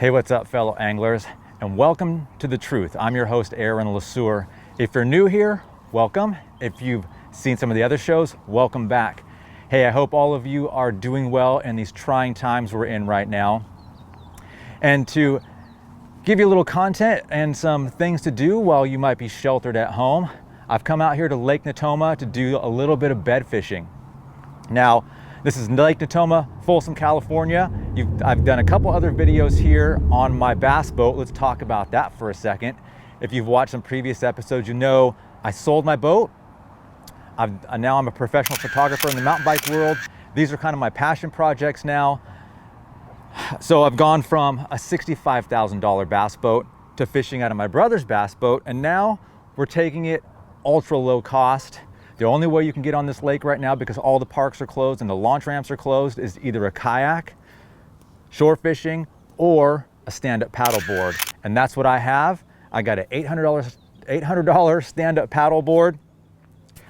Hey, what's up, fellow anglers, and welcome to The Truth. I'm your host, Aaron Lesueur. If you're new here, welcome. If you've seen some of the other shows, welcome back. Hey, I hope all of you are doing well in these trying times we're in right now. And to give you a little content and some things to do while you might be sheltered at home, I've come out here to Lake Natoma to do a little bit of bed fishing. Now, this is Lake Natoma, Folsom, California. I've done a couple other videos here on my bass boat. Let's talk about that for a second. If you've watched some previous episodes, you know I sold my boat. Now I'm a professional photographer in the mountain bike world. These are kind of my passion projects now. So I've gone from a $65,000 bass boat to fishing out of my brother's bass boat, and now we're taking it ultra low cost. The only way you can get on this lake right now, because all the parks are closed and the launch ramps are closed, is either a kayak, shore fishing, or a stand-up paddleboard. And that's what I have. I got an $800 stand-up paddleboard.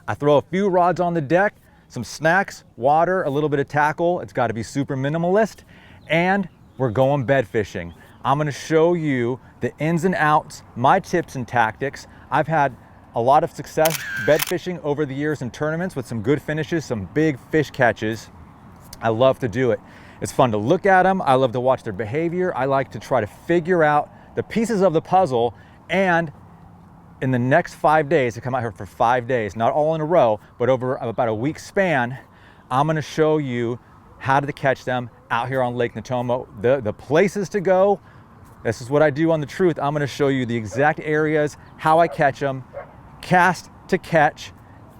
I throw a few rods on the deck, some snacks, water, a little bit of tackle. It's got to be super minimalist. And we're going bed fishing. I'm going to show you the ins and outs, my tips and tactics. I've had a lot of success bed fishing over the years in tournaments with some good finishes, some big fish catches. I love to do it. It's fun to look at them. I love to watch their behavior. I like to try to figure out the pieces of the puzzle. And in the next 5 days, I come out here for 5 days, not all in a row, but over about a week span, I'm going to show you how to catch them out here on Lake Natoma, the places to go. This is what I do on The Truth. I'm going to show you the exact areas, how I catch them, cast to catch,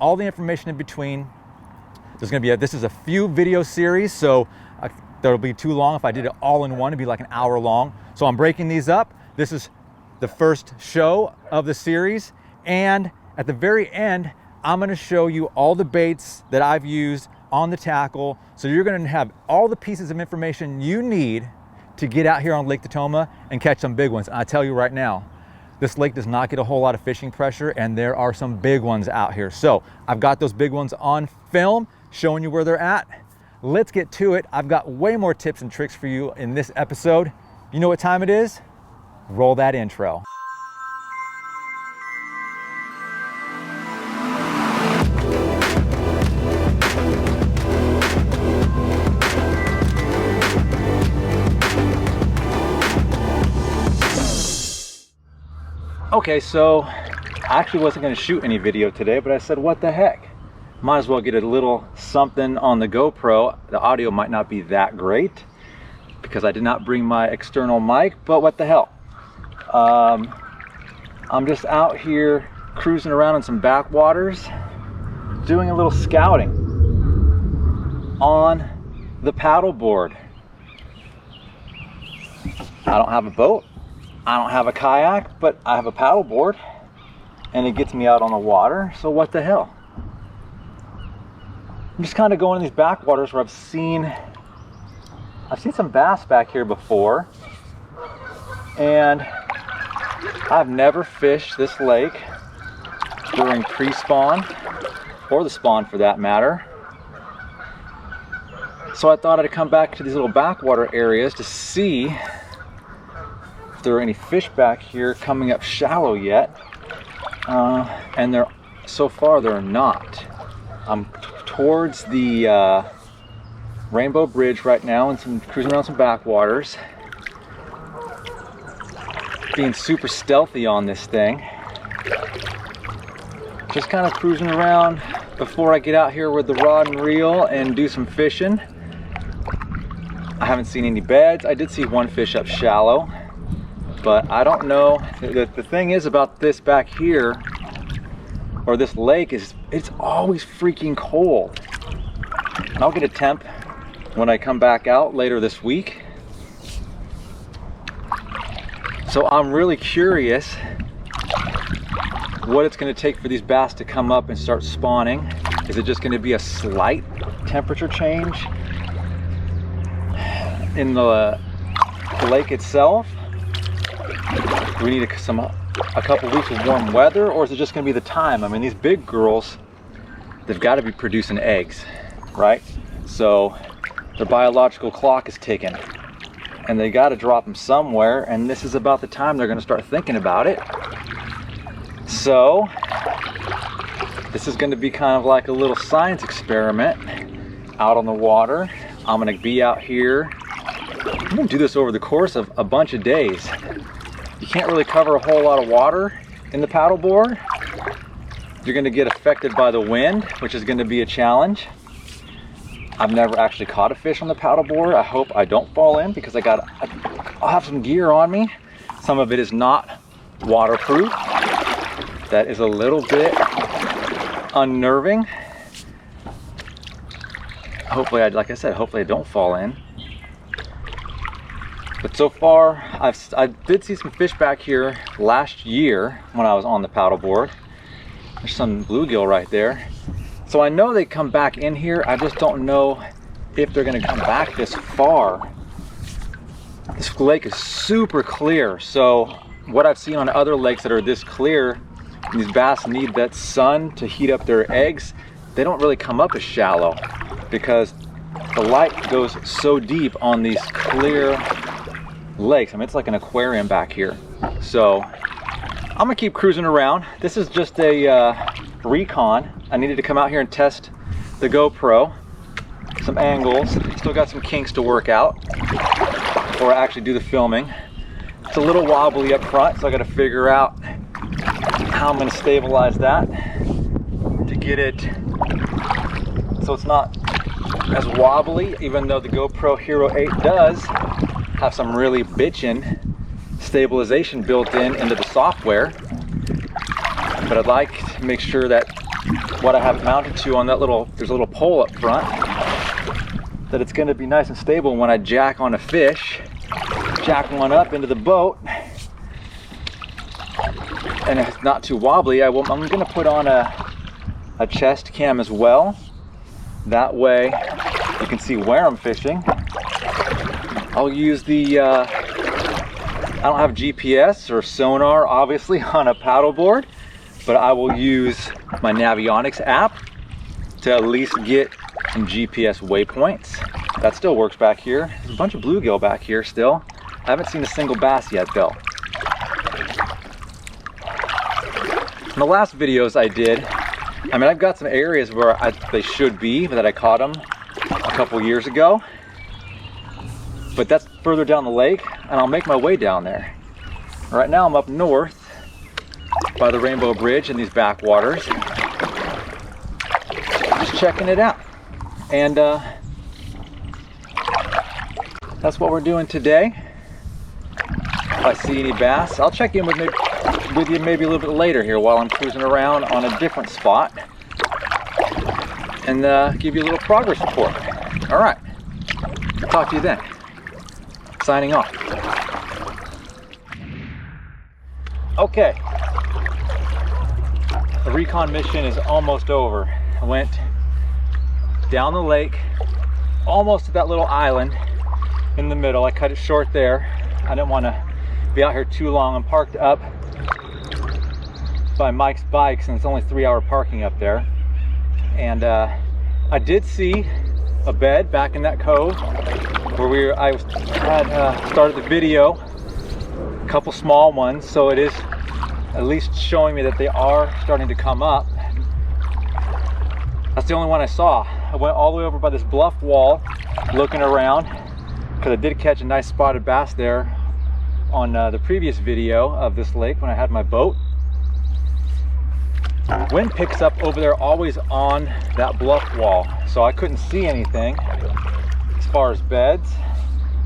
all the information in between. This is a few video series, so that'll be too long. If I did it all in one, it'd be like an hour long. So I'm breaking these up. This is the first show of the series, and at the very end, I'm going to show you all the baits that I've used on the tackle. So you're going to have all the pieces of information you need to get out here on Lake Natoma and catch some big ones. And I tell you right now, this lake does not get a whole lot of fishing pressure, and there are some big ones out here. So I've got those big ones on film, showing you where they're at. Let's get to it. I've got way more tips and tricks for you in this episode. You know what time it is? Roll that intro. Okay, so I actually wasn't going to shoot any video today, but I said, what the heck? Might as well get a little something on the GoPro. The audio might not be that great because I did not bring my external mic, but what the hell? I'm just out here cruising around in some backwaters, doing a little scouting on the paddleboard. I don't have a boat. I don't have a kayak, but I have a paddleboard, and it gets me out on the water, so what the hell? I'm just kind of going in these backwaters where I've seen some bass back here before, and I've never fished this lake during pre-spawn, or the spawn for that matter. So I thought I'd come back to these little backwater areas to see there are any fish back here coming up shallow yet, and so far they're not. I'm towards the Rainbow Bridge right now and cruising around some backwaters, being super stealthy on this thing, just kind of cruising around before I get out here with the rod and reel and do some fishing. I haven't seen any beds. I did see one fish up shallow, but I don't know. The thing is about this back here, or this lake, is it's always freaking cold. And I'll get a temp when I come back out later this week. So I'm really curious what it's going to take for these bass to come up and start spawning. Is it just going to be a slight temperature change in the lake itself? Do we need a couple weeks of warm weather, or is it just going to be the time? I mean, these big girls, they've got to be producing eggs, right? So their biological clock is ticking. and they got to drop them somewhere, and this is about the time they're going to start thinking about it. So this is going to be kind of like a little science experiment out on the water. I'm going to be out here. I'm going to do this over the course of a bunch of days. You can't really cover a whole lot of water in the paddleboard. You're going to get affected by the wind, which is going to be a challenge. I've never actually caught a fish on the paddleboard. I hope I don't fall in because I'll have some gear on me. Some of it is not waterproof. That is a little bit unnerving. Hopefully, like I said, hopefully I don't fall in. But so far, I did see some fish back here last year when I was on the paddleboard. There's some bluegill right there. So I know they come back in here. I just don't know if they're gonna come back this far. This lake is super clear. So what I've seen on other lakes that are this clear, these bass need that sun to heat up their eggs. They don't really come up as shallow because the light goes so deep on these clear lakes. I mean, it's like an aquarium back here. So I'm gonna keep cruising around. This is just a recon. I needed to come out here and test the GoPro, some angles. Still got some kinks to work out before I actually do the filming. It's a little wobbly up front, so I gotta figure out how I'm gonna stabilize that to get it so it's not as wobbly, even though the GoPro Hero 8 does have some really bitchin' stabilization built into the software. But I'd like to make sure that what I have it mounted to on that there's a little pole up front, that it's going to be nice and stable when I jack on a fish, jack one up into the boat, and it's not too wobbly. I'm going to put on a chest cam as well. That way you can see where I'm fishing. I'll use the I don't have GPS or sonar obviously on a paddleboard, but I will use my Navionics app to at least get some GPS waypoints. That still works back here. There's a bunch of bluegill back here still. I haven't seen a single bass yet though. In the last videos I did, I mean, I've got some areas where they should be, that I caught them a couple years ago. But that's further down the lake, and I'll make my way down there. Right now I'm up north by the Rainbow Bridge in these backwaters, just checking it out. And that's what we're doing today. If I see any bass, I'll check in with you maybe a little bit later here while I'm cruising around on a different spot and give you a little progress report. All right, talk to you then. Signing off. Okay, the recon mission is almost over. I went down the lake, almost to that little island in the middle. I cut it short there. I didn't want to be out here too long. I'm parked up by Mike's Bikes, and it's only 3-hour parking up there. And I did see a bed back in that cove where I had started the video, a couple small ones, so it is at least showing me that they are starting to come up. That's the only one I saw. I went all the way over by this bluff wall looking around because I did catch a nice spotted bass there on the previous video of this lake when I had my boat. Wind picks up over there always on that bluff wall, so I couldn't see anything as far as beds.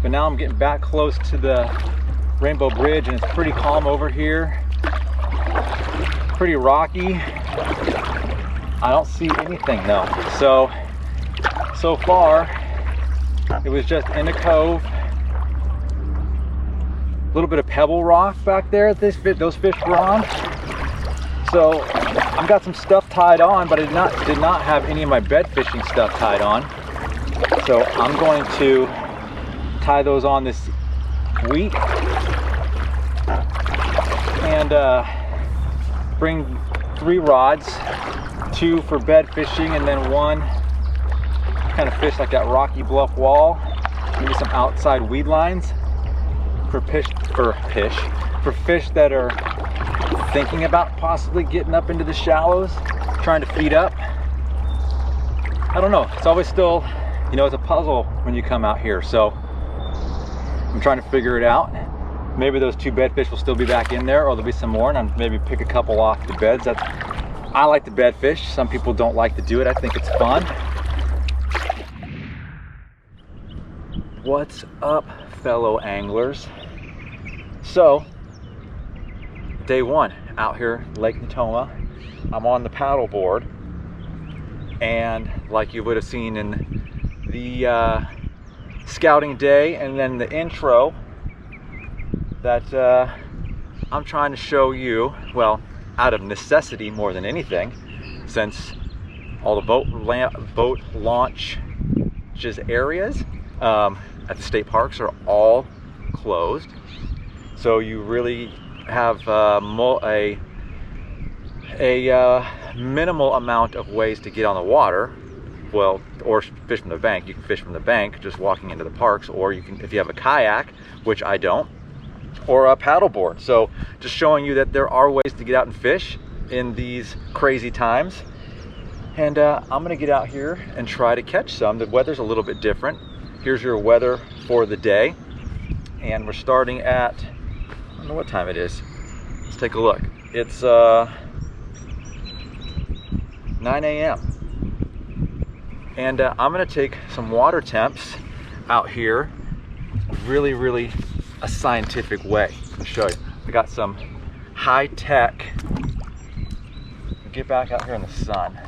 But now I'm getting back close to the Rainbow Bridge, and it's pretty calm over here. Pretty rocky. I don't see anything though. So far, it was just in a cove. A little bit of pebble rock back there that those fish were on. So I've got some stuff tied on, but I did not have any of my bed fishing stuff tied on. So I'm going to tie those on this week and bring 3 rods, 2 for bed fishing and then 1 kind of fish like that rocky bluff wall. maybe some outside weed lines for fish that are thinking about possibly getting up into the shallows, trying to feed up. I don't know, it's always still, you know, it's a puzzle when you come out here, so I'm trying to figure it out. Maybe those 2 bedfish will still be back in there, or there'll be some more, and I'll maybe pick a couple off the beds. I like the bedfish. Some people don't like to do it. I think it's fun. What's up, fellow anglers? So, day 1 out here, Lake Natoma. I'm on the paddle board, and like you would have seen in the scouting day and then the intro, that I'm trying to show you, well, out of necessity more than anything, since all the boat launch areas at the state parks are all closed. So you really have a minimal amount of ways to get on the water. Well, or fish from the bank. You can fish from the bank just walking into the parks, or you can, if you have a kayak, which I don't, or a paddleboard. So just showing you that there are ways to get out and fish in these crazy times. And I'm gonna get out here and try to catch some. The weather's a little bit different. Here's your weather for the day. And we're starting at, I don't know what time it is. Let's take a look. It's 9 a.m. And I'm gonna take some water temps out here, really a scientific way. I'll show you. I got some high tech. Get back out here in the sun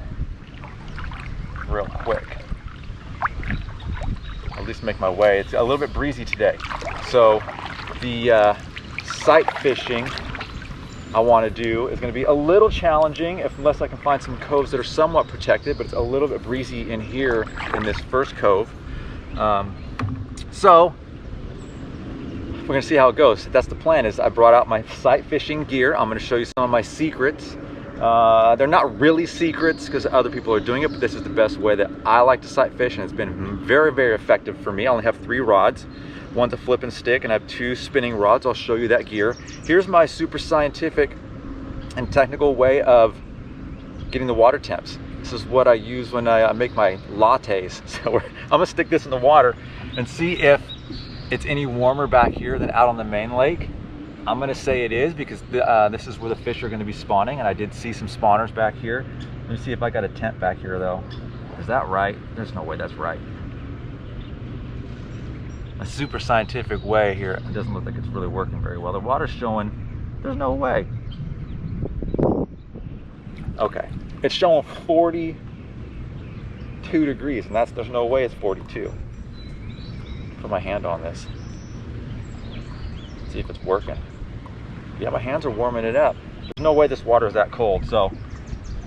real quick. At least make my way. It's a little bit breezy today. So the sight fishing I want to do is going to be a little challenging unless I can find some coves that are somewhat protected, but it's a little bit breezy in here in this first cove. So we're going to see how it goes. That's the plan. Is I brought out my sight fishing gear. I'm going to show you some of my secrets. They're not really secrets because other people are doing it, but this is the best way that I like to sight fish, and it's been very effective for me. I only have 3 rods. One's a flip and stick, and I have 2 spinning rods. I'll show you that gear. Here's my super scientific and technical way of getting the water temps. This is what I use when I make my lattes. So I'm gonna stick this in the water and see if it's any warmer back here than out on the main lake. I'm gonna say it is, because this is where the fish are gonna be spawning, and I did see some spawners back here. Let me see if I got a tent back here though. Is that right? There's no way that's right. A super scientific way here. It doesn't look like it's really working very well. The water's showing, there's no way. Okay, it's showing 42 degrees, and there's no way it's 42. Put my hand on this. See if it's working. Yeah, my hands are warming it up. There's no way this water is that cold. So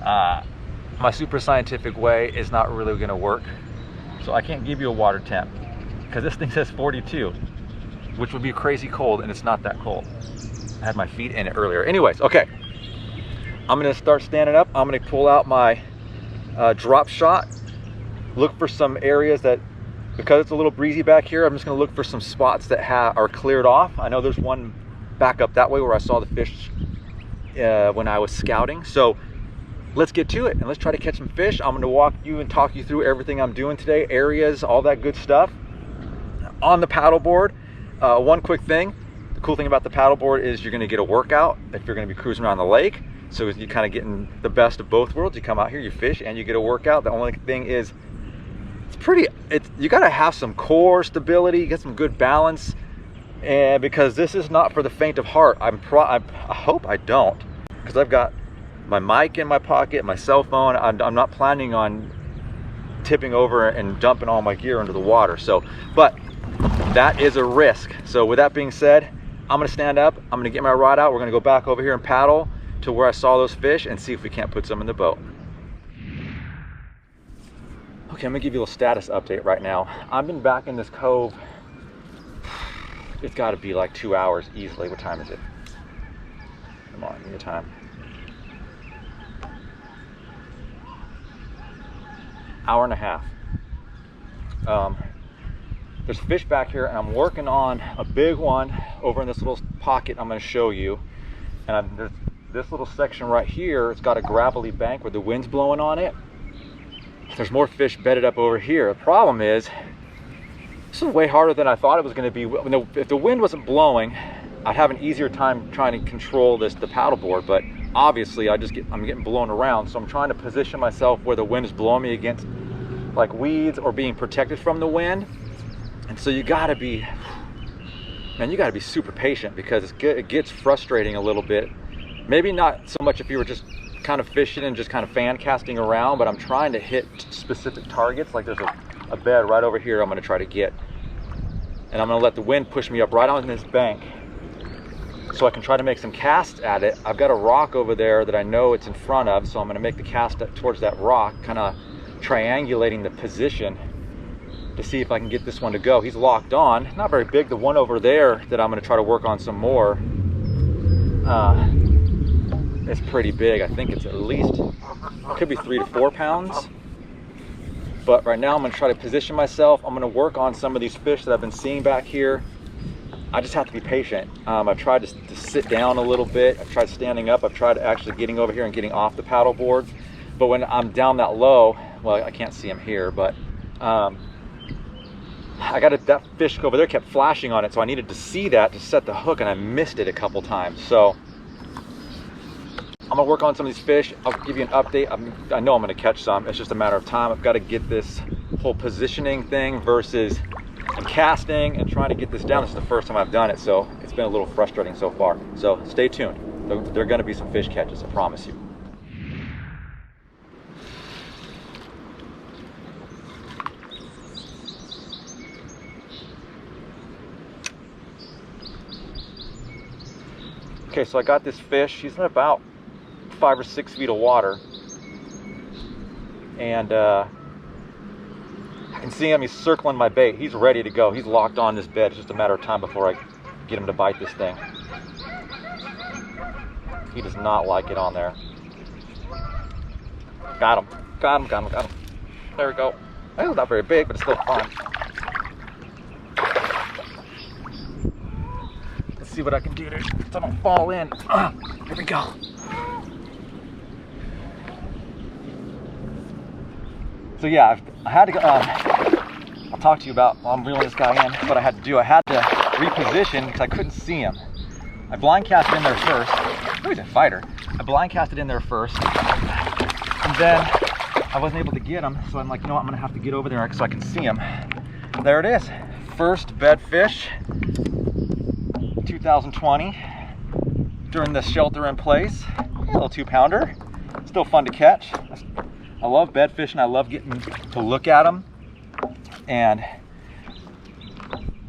my super scientific way is not really gonna work. So I can't give you a water temp, because this thing says 42, which would be crazy cold, and it's not that cold. I had my feet in it earlier. Anyways, okay. I'm gonna start standing up. I'm gonna pull out my drop shot, look for some areas that, because it's a little breezy back here, I'm just gonna look for some spots that are cleared off. I know there's one back up that way where I saw the fish when I was scouting. So let's get to it and let's try to catch some fish. I'm gonna walk you and talk you through everything I'm doing today, areas, all that good stuff. On the paddleboard, one quick thing, the cool thing about the paddleboard is you're gonna get a workout if you're gonna be cruising around the lake. So you're kind of getting the best of both worlds. You come out here, you fish, and you get a workout. The only thing is, you gotta have some core stability, get some good balance, and because this is not for the faint of heart. I hope I don't, because I've got my mic in my pocket, my cell phone. I'm not planning on tipping over and dumping all my gear into the water. So, but that is a risk. So with that being said, I'm gonna stand up, I'm gonna get my rod out, we're gonna go back over here and paddle to where I saw those fish and see if we can't put some in the boat. Okay, I'm gonna give you a little status update right now. I've been back in this cove, it's gotta be like 2 hours easily. What time is it? Come on, give me time. Hour and a half. there's fish back here, and I'm working on a big one over in this little pocket I'm going to show you. And there's this little section right here. It's got a gravelly bank where the wind's blowing on it. There's more fish bedded up over here. The problem is, this is way harder than I thought it was going to be. If the wind wasn't blowing, I'd have an easier time trying to control the paddleboard, but obviously I'm getting blown around. So I'm trying to position myself where the wind is blowing me against like weeds or being protected from the wind. And so you gotta be super patient, because it gets frustrating a little bit. Maybe not so much if you were just kind of fishing and just kind of fan casting around, but I'm trying to hit specific targets. Like there's a bed right over here I'm going to try to get, and I'm going to let the wind push me up right on this bank so I can try to make some casts at it. I've got a rock over there that I know it's in front of, so I'm going to make the cast towards that rock, kind of triangulating the position to see if I can get this one to go. He's locked on, not very big. The one over there that I'm going to try to work on some more, it's pretty big. I think it's at least, could be 3 to 4 pounds. But right now I'm going to try to position myself. I'm going to work on some of these fish that I've been seeing back here. I just have to be patient. I've tried to sit down a little bit. I've tried standing up. I've tried actually getting over here and getting off the paddleboard. But when I'm down that low, well, I can't see him here, but I got that fish over there kept flashing on it, so I needed to see that to set the hook, and I missed it a couple times. So I'm gonna work on some of these fish. I'll give you an update. I know I'm gonna catch some. It's just a matter of time. I've got to get this whole positioning thing versus casting and trying to get this down. This is the first time I've done it, so it's been a little frustrating so far. So stay tuned. There are gonna be some fish catches, I promise you. Okay, so I got this fish. He's in about 5 or 6 feet of water, and I can see him. He's circling my bait. He's ready to go. He's locked on this bed. It's just a matter of time before I get him to bite this thing. He does not like it on there. Got him. Got him. Got him. Got him. There we go. It's not very big, but it's still fun. Let's see what I can do to so I don't fall in. Here we go. So yeah, I had to go, I'll talk to you about, while I'm reeling this guy in, what I had to do. I had to reposition because I couldn't see him. I blind casted in there first. Oh, he's a fighter. I blind casted in there first, and then I wasn't able to get him, so I'm like, you know what, I'm gonna have to get over there so I can see him. There it is. First bed fish, 2020, during the shelter in place. A little 2-pounder, still fun to catch. I love bed fishing. I love getting to look at them and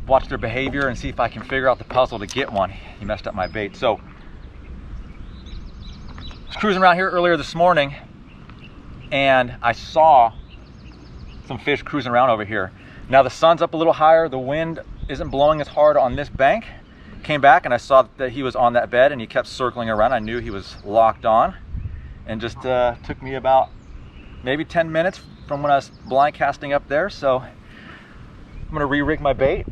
watch their behavior and see if I can figure out the puzzle to get one. He messed up my bait. So I was cruising around here earlier this morning, and I saw some fish cruising around over here. Now the sun's up a little higher. The wind isn't blowing as hard on this bank. Came back and I saw that he was on that bed, and he kept circling around. I knew he was locked on, and just took me about maybe 10 minutes from when I was blind casting up there. So I'm gonna re-rig my bait,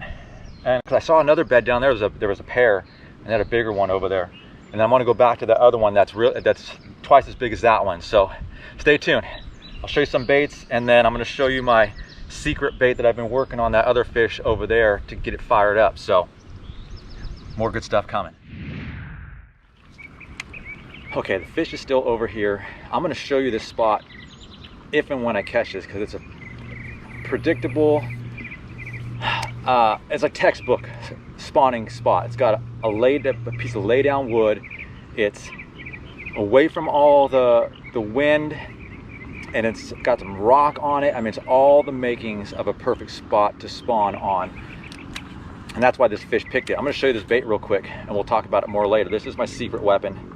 and because I saw another bed down there, there was a pair, and they had a bigger one over there. And then I'm gonna go back to the other one that's twice as big as that one. So stay tuned. I'll show you some baits, and then I'm gonna show you my secret bait that I've been working on that other fish over there to get it fired up. So more good stuff coming. Okay, the fish is still over here. I'm gonna show you this spot if and when I catch this, because it's a predictable, it's like textbook spawning spot. It's got a piece of lay down wood. It's away from all the wind, and it's got some rock on it. I mean, it's all the makings of a perfect spot to spawn on. And that's why this fish picked it. I'm gonna show you this bait real quick, and we'll talk about it more later. This is my secret weapon.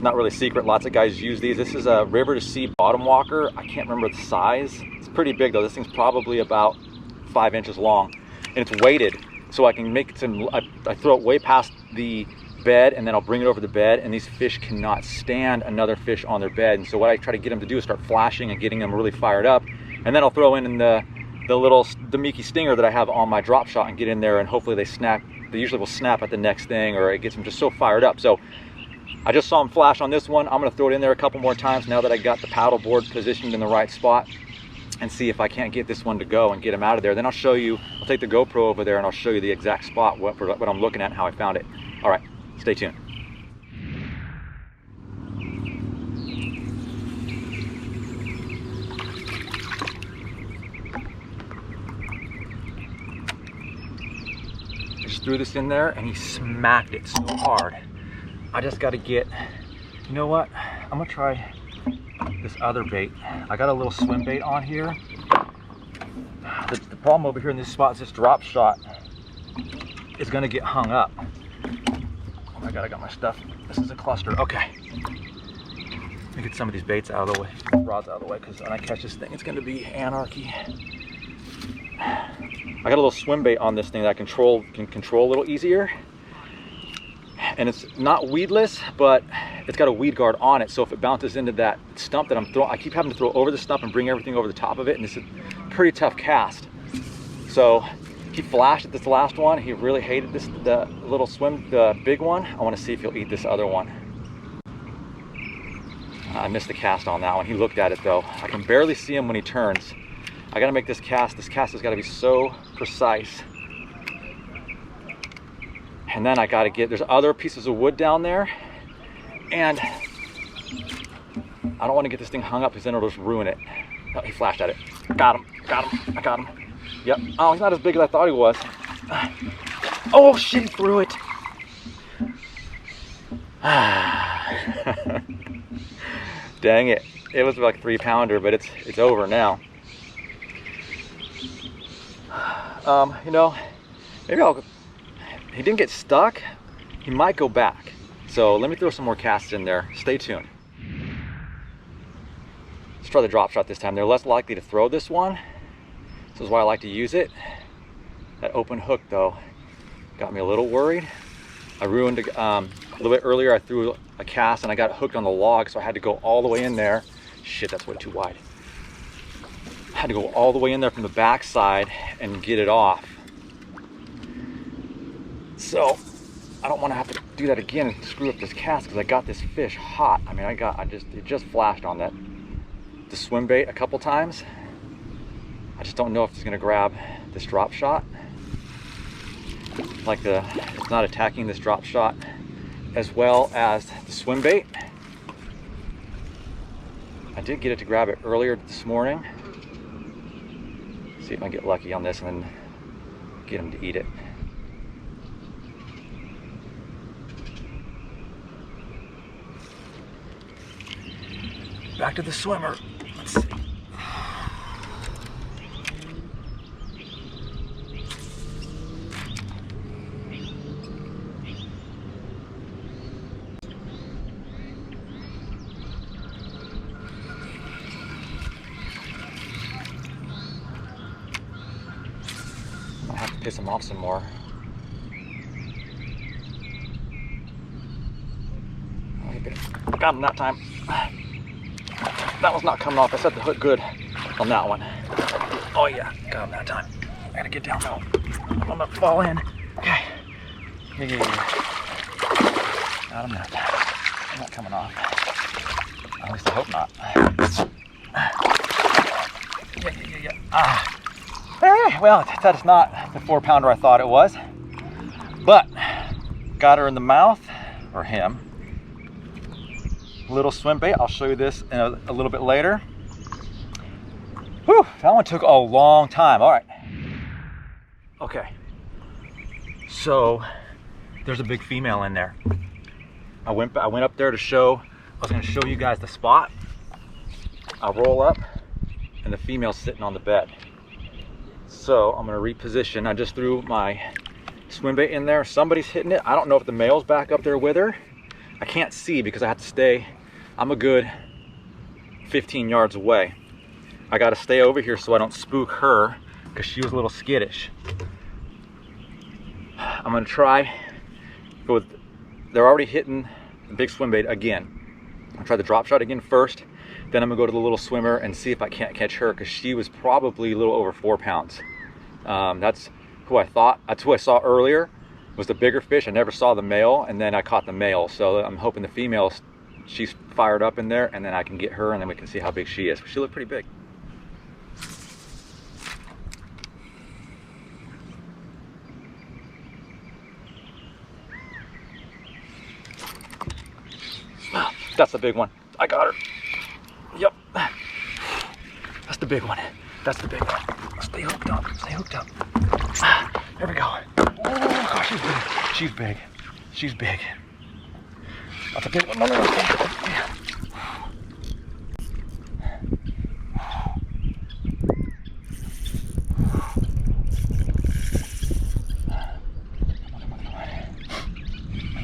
Not really secret, lots of guys use these. This is a river to sea bottom walker. I can't remember the size. It's pretty big though. This thing's probably about 5 inches long, and it's weighted, so I can make some, I throw it way past the bed, and then I'll bring it over the bed, and these fish cannot stand another fish on their bed. And so what I try to get them to do is start flashing and getting them really fired up, and then I'll throw in the the little Damiki stinger that I have on my drop shot and get in there, and hopefully they snap. They usually will snap at the next thing, or it gets them just so fired up. So I just saw them flash on this one. I'm gonna throw it in there a couple more times now that I got the paddle board positioned in the right spot, and see if I can't get this one to go and get him out of there. Then I'll show you, I'll take the GoPro over there and I'll show you the exact spot, what I'm looking at and how I found it. All right, stay tuned. Threw this in there and he smacked it so hard. I just got to get, you know what, I'm gonna try this other bait. I got a little swim bait on here. The problem over here in this spot is this drop shot is gonna get hung up. Oh my god, I got my stuff. This is a cluster. Okay, let me get some of these baits out of the way, rods out of the way, because when I catch this thing it's gonna be anarchy. I got a little swim bait on this thing that I can control a little easier, and it's not weedless, but it's got a weed guard on it, so if it bounces into that stump that I'm throwing, I keep having to throw over the stump and bring everything over the top of it, and it's a pretty tough cast. So he flashed at this last one. He really hated this, the little swim, the big one. I want to see if he'll eat this other one. I missed the cast on that one. He looked at it though. I can barely see him when he turns. I gotta make this cast. This cast has gotta be so precise. And then I gotta get, there's other pieces of wood down there, and I don't wanna get this thing hung up because then it'll just ruin it. Oh, he flashed at it. Got him, I got him. Yep, oh, he's not as big as I thought he was. Oh shit, he threw it. Dang it. It was like a 3-pounder, but it's over now. You know, maybe he didn't get stuck. He might go back. So let me throw some more casts in there. Stay tuned. Let's try the drop shot this time. They're less likely to throw this one. This is why I like to use it. That open hook though got me a little worried. I ruined a little bit earlier. I threw a cast and I got hooked on the log, so I had to go all the way in there. Shit, that's way too wide. I had to go all the way in there from the back side and get it off. So I don't want to have to do that again and screw up this cast, because I got this fish hot. I mean, it just flashed on the swim bait a couple times. I just don't know if it's going to grab this drop shot. Like it's not attacking this drop shot as well as the swim bait. I did get it to grab it earlier this morning. See if I can get lucky on this and then get him to eat it. Back to the swimmer. Let's see. I'll have to piss him off some more. Got him that time. That one's not coming off. I set the hook good on that one. Oh yeah, got him that time. I gotta get down now. I'm gonna fall in. Okay. Yeah. Got him that time. I'm not coming off. At least I hope not. Yeah. Hey, well, that is not the 4-pounder I thought it was. But got her in the mouth, or him. Little swim bait. I'll show you this in a little bit later. Whew, that one took a long time. All right. Okay. So there's a big female in there. I went up there to show. I was going to show you guys the spot. I roll up, and the female's sitting on the bed. So I'm going to reposition. I just threw my swim bait in there. Somebody's hitting it. I don't know if the male's back up there with her. I can't see because I have to stay. I'm a good 15 yards away. I got to stay over here so I don't spook her, because she was a little skittish. I'm going to try go with, they're already hitting the big swim bait again. I'll try the drop shot again first, Then I'm gonna go to the little swimmer and see if I can't catch her, because she was probably a little over 4 pounds. That's who I saw earlier, was the bigger fish. I never saw the male, and then I caught the male. So I'm hoping the female, she's fired up in there, and then I can get her, and then we can see how big she is. She looked pretty big. That's the big one. I got her. Yep. That's the big one. That's the big one. Stay hooked up. Stay hooked up. There we go. Oh gosh, she's big. She's big. She's big. That's a big one. No, no, no. Yeah.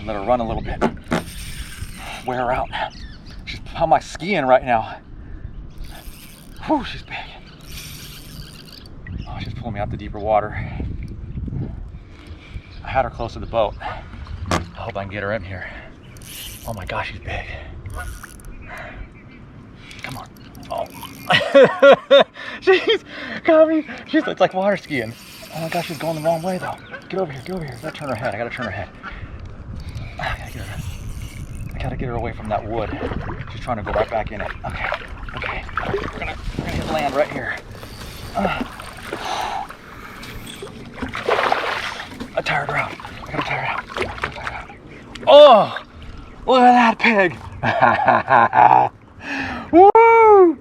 Let her run a little bit. Wear her out. She's on my skiing right now. Whew, she's big. Oh, she's pulling me out the deeper water. I had her close to the boat. I hope I can get her in here. Oh my gosh, she's big. Come on. Oh. She's got me. It's like water skiing. Oh my gosh, she's going the wrong way though. Get over here, get over here. I gotta turn her head. I gotta turn her head. I gotta get her away from that wood. She's trying to go right back in it. Okay, okay. We're gonna hit land right here. I tired her out. I gotta tire her out. Oh, look at that pig. Woo!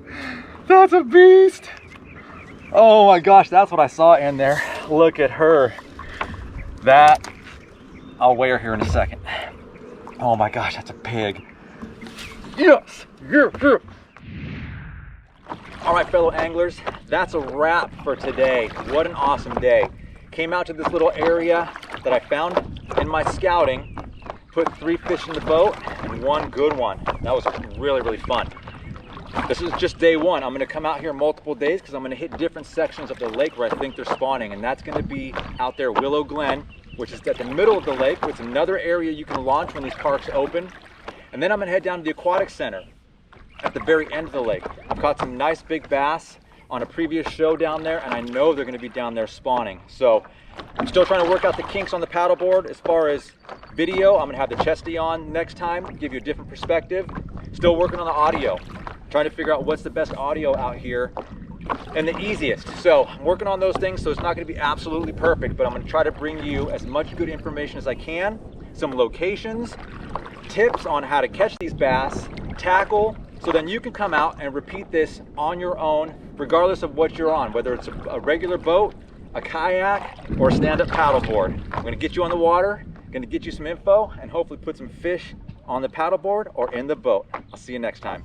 That's a beast. Oh my gosh, that's what I saw in there. Look at her. That, I'll weigh her here in a second. Oh my gosh, that's a pig. Yes! Yeah, yeah. All right, fellow anglers, that's a wrap for today. What an awesome day. Came out to this little area that I found in my scouting, put 3 fish in the boat and 1 good one. That was really, really fun. This is just day 1. I'm gonna come out here multiple days because I'm gonna hit different sections of the lake where I think they're spawning, and that's gonna be out there Willow Glen, which is at the middle of the lake. It's another area you can launch when these parks open. And then I'm gonna head down to the aquatic center at the very end of the lake. I've caught some nice big bass on a previous show down there, and I know they're gonna be down there spawning. So I'm still trying to work out the kinks on the paddleboard as far as video. I'm gonna have the chesty on next time, give you a different perspective. Still working on the audio, trying to figure out what's the best audio out here and the easiest. So I'm working on those things, so it's not gonna be absolutely perfect, but I'm gonna try to bring you as much good information as I can, some locations, tips on how to catch these bass, tackle, so then you can come out and repeat this on your own, regardless of what you're on, whether it's a regular boat, a kayak, or a stand-up paddleboard. I'm gonna get you on the water, gonna get you some info, and hopefully put some fish on the paddleboard or in the boat. I'll see you next time.